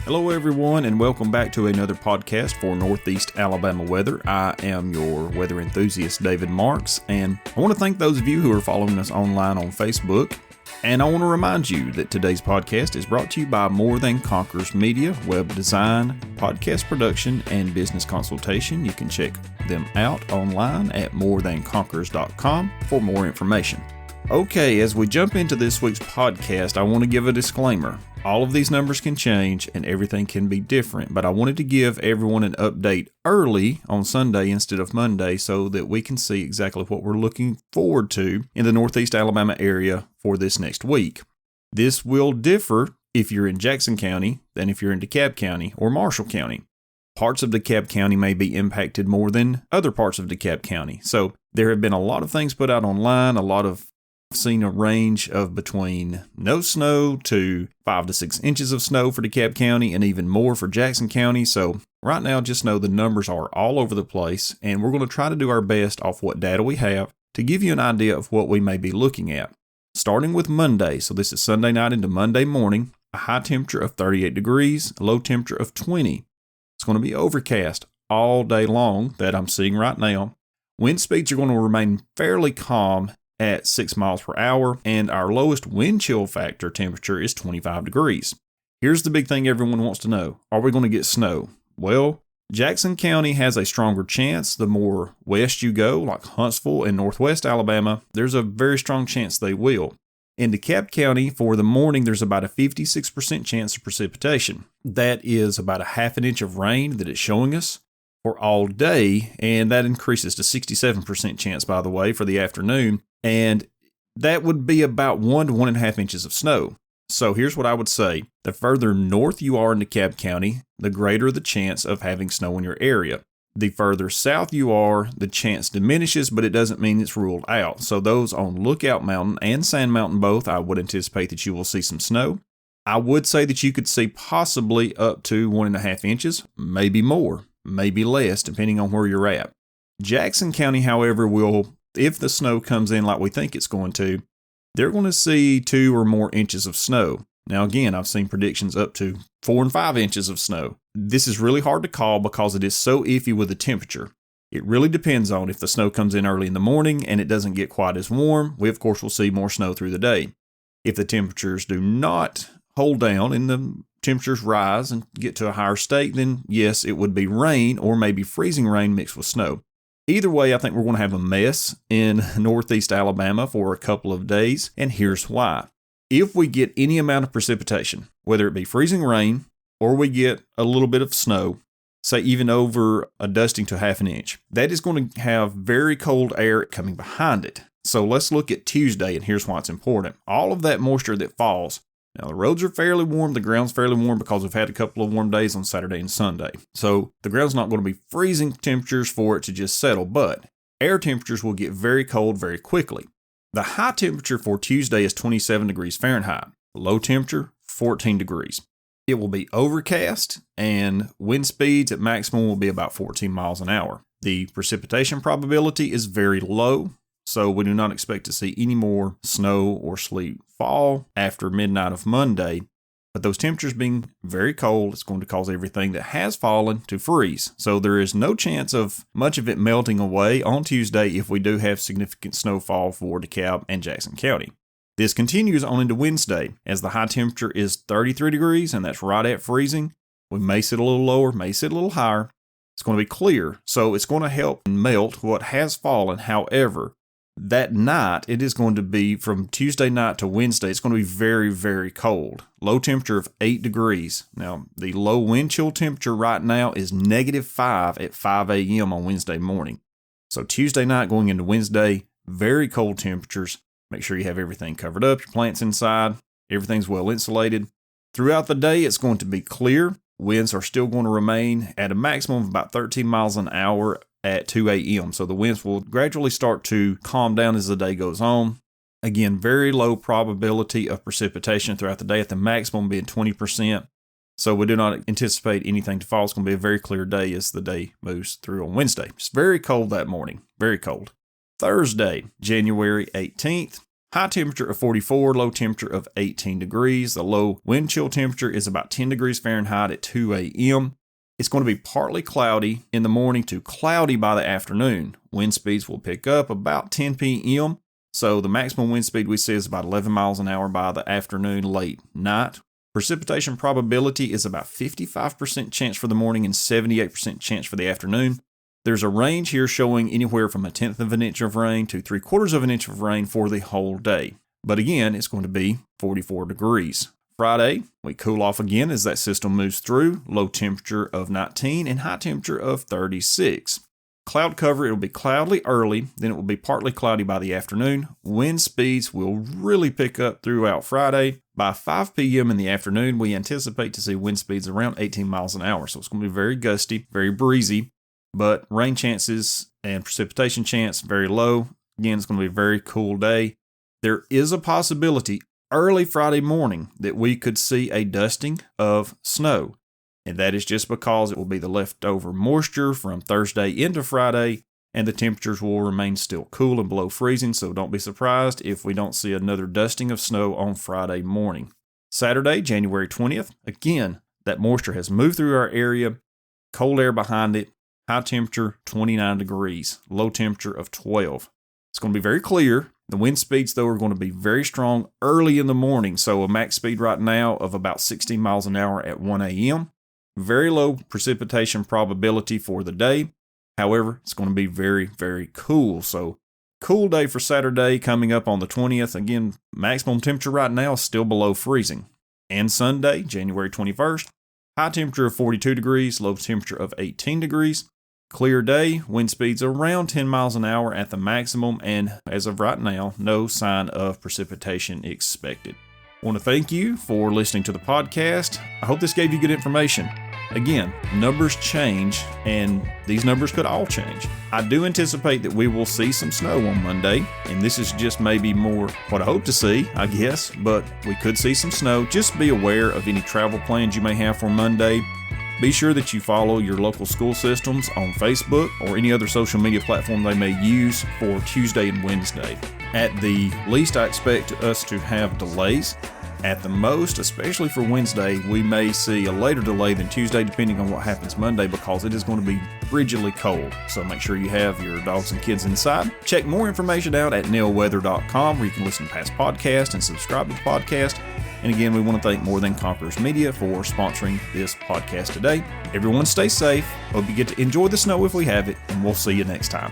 Hello everyone, and welcome back to another podcast for Northeast Alabama weather. I am your weather enthusiast, David Marks, and I want to thank those of you who are following us online on Facebook. And I want to remind you that today's podcast is brought to you by More Than Conquers Media, web design, podcast production, and business consultation. You can check them out online at morethanconquers.com for more information. Okay, as we jump into this week's podcast, I want to give a disclaimer. All of these numbers can change and everything can be different, but I wanted to give everyone an update early on Sunday instead of Monday so that we can see exactly what we're looking forward to in the Northeast Alabama area for this next week. This will differ if you're in Jackson County than if you're in DeKalb County or Marshall County. Parts of DeKalb County may be impacted more than other parts of DeKalb County. So there have been a lot of things put out online, I've seen a range of between no snow to 5 to 6 inches of snow for DeKalb County and even more for Jackson County. So right now, just know the numbers are all over the place, and we're going to try to do our best off what data we have to give you an idea of what we may be looking at. Starting with Monday, so this is Sunday night into Monday morning, a high temperature of 38 degrees, a low temperature of 20. It's going to be overcast all day long that I'm seeing right now. Wind speeds are going to remain fairly calm at 6 miles per hour, and our lowest wind chill factor temperature is 25 degrees. Here's the big thing everyone wants to know. Are we going to get snow? Well, Jackson County has a stronger chance. The more west you go, like Huntsville and northwest Alabama, there's a very strong chance they will. In DeKalb County, for the morning, there's about a 56% chance of precipitation. That is about a half an inch of rain that it's showing us for all day, and that increases to 67% chance, by the way, for the afternoon. And that would be about 1 to 1.5 inches of snow. So here's what I would say. The further north you are in DeKalb County, the greater the chance of having snow in your area. The further south you are, the chance diminishes, but it doesn't mean it's ruled out. So those on Lookout Mountain and Sand Mountain both, I would anticipate that you will see some snow. I would say that you could see possibly up to 1.5 inches, maybe more, maybe less, depending on where you're at. Jackson County, however, will, if the snow comes in like we think it's going to, they're going to see 2 or more inches of snow. Now, again, I've seen predictions up to 4 and 5 inches of snow. This is really hard to call because it is so iffy with the temperature. It really depends on if the snow comes in early in the morning and it doesn't get quite as warm. We, of course, will see more snow through the day. If the temperatures do not hold down and the temperatures rise and get to a higher state, then yes, it would be rain or maybe freezing rain mixed with snow. Either way, I think we're going to have a mess in northeast Alabama for a couple of days, and here's why. If we get any amount of precipitation, whether it be freezing rain or we get a little bit of snow, say even over a dusting to half an inch, that is going to have very cold air coming behind it. So let's look at Tuesday, and here's why it's important. All of that moisture that falls. Now, the roads are fairly warm, the ground's fairly warm because we've had a couple of warm days on Saturday and Sunday. So the ground's not going to be freezing temperatures for it to just settle, but air temperatures will get very cold very quickly. The high temperature for Tuesday is 27 degrees Fahrenheit. Low temperature, 14 degrees. It will be overcast, and wind speeds at maximum will be about 14 miles an hour. The precipitation probability is very low, so we do not expect to see any more snow or sleet fall after midnight of Monday. But those temperatures being very cold, it's going to cause everything that has fallen to freeze. So there is no chance of much of it melting away on Tuesday if we do have significant snowfall for DeKalb and Jackson County. This continues on into Wednesday, as the high temperature is 33 degrees, and that's right at freezing. We may sit a little lower, may sit a little higher. It's going to be clear, so it's going to help melt what has fallen. However, that night, it is going to be from Tuesday night to Wednesday. It's going to be very, very cold. Low temperature of 8 degrees. Now, the low wind chill temperature right now is -5 at 5 a.m. on Wednesday morning. So Tuesday night going into Wednesday, very cold temperatures. Make sure you have everything covered up, your plants inside, everything's well insulated. Throughout the day, it's going to be clear. Winds are still going to remain at a maximum of about 13 miles an hour at 2 a.m. So the winds will gradually start to calm down as the day goes on. Again, very low probability of precipitation throughout the day, at the maximum being 20%. So we do not anticipate anything to fall. It's going to be a very clear day as the day moves through on Wednesday. It's very cold that morning, very cold. Thursday, January 18th, High temperature of 44, low temperature of 18 degrees. The low wind chill temperature is about 10 degrees Fahrenheit at 2 a.m. It's going to be partly cloudy in the morning to cloudy by the afternoon. Wind speeds will pick up about 10 p.m. So the maximum wind speed we see is about 11 miles an hour by the afternoon, late night. Precipitation probability is about 55% chance for the morning and 78% chance for the afternoon. There's a range here showing anywhere from 1/10 of an inch of rain to 3/4 of an inch of rain for the whole day. But again, it's going to be 44 degrees. Friday, we cool off again as that system moves through. Low temperature of 19 and high temperature of 36. Cloud cover, it'll be cloudy early, then it will be partly cloudy by the afternoon. Wind speeds will really pick up throughout Friday. By 5 p.m. in the afternoon, we anticipate to see wind speeds around 18 miles an hour. So it's going to be very gusty, very breezy, but rain chances and precipitation chance very low. Again, it's going to be a very cool day. There is a possibility early Friday morning that we could see a dusting of snow. And that is just because it will be the leftover moisture from Thursday into Friday, and the temperatures will remain still cool and below freezing, so don't be surprised if we don't see another dusting of snow on Friday morning. Saturday, January 20th, again, that moisture has moved through our area, cold air behind it, high temperature 29 degrees, low temperature of 12. It's going to be very clear. The wind speeds, though, are going to be very strong early in the morning, so a max speed right now of about 16 miles an hour at 1 a.m. Very low precipitation probability for the day. However, it's going to be very, very cool. So, cool day for Saturday coming up on the 20th. Again, maximum temperature right now is still below freezing. And Sunday, January 21st, high temperature of 42 degrees, low temperature of 18 degrees. Clear day, wind speeds around 10 miles an hour at the maximum, and as of right now, no sign of precipitation expected. I want to thank you for listening to the podcast. I hope this gave you good information. Again, numbers change, and these numbers could all change. I do anticipate that we will see some snow on Monday, and this is just maybe more what I hope to see, I guess, but we could see some snow. Just be aware of any travel plans you may have for Monday. Be sure that you follow your local school systems on Facebook or any other social media platform they may use for Tuesday and Wednesday. At the least, I expect us to have delays. At the most, especially for Wednesday, we may see a later delay than Tuesday depending on what happens Monday because it is going to be frigidly cold. So make sure you have your dogs and kids inside. Check more information out at neilweather.com where you can listen to past podcasts and subscribe to the podcast. And again, we want to thank More Than Conquerors Media for sponsoring this podcast today. Everyone stay safe. Hope you get to enjoy the snow if we have it, and we'll see you next time.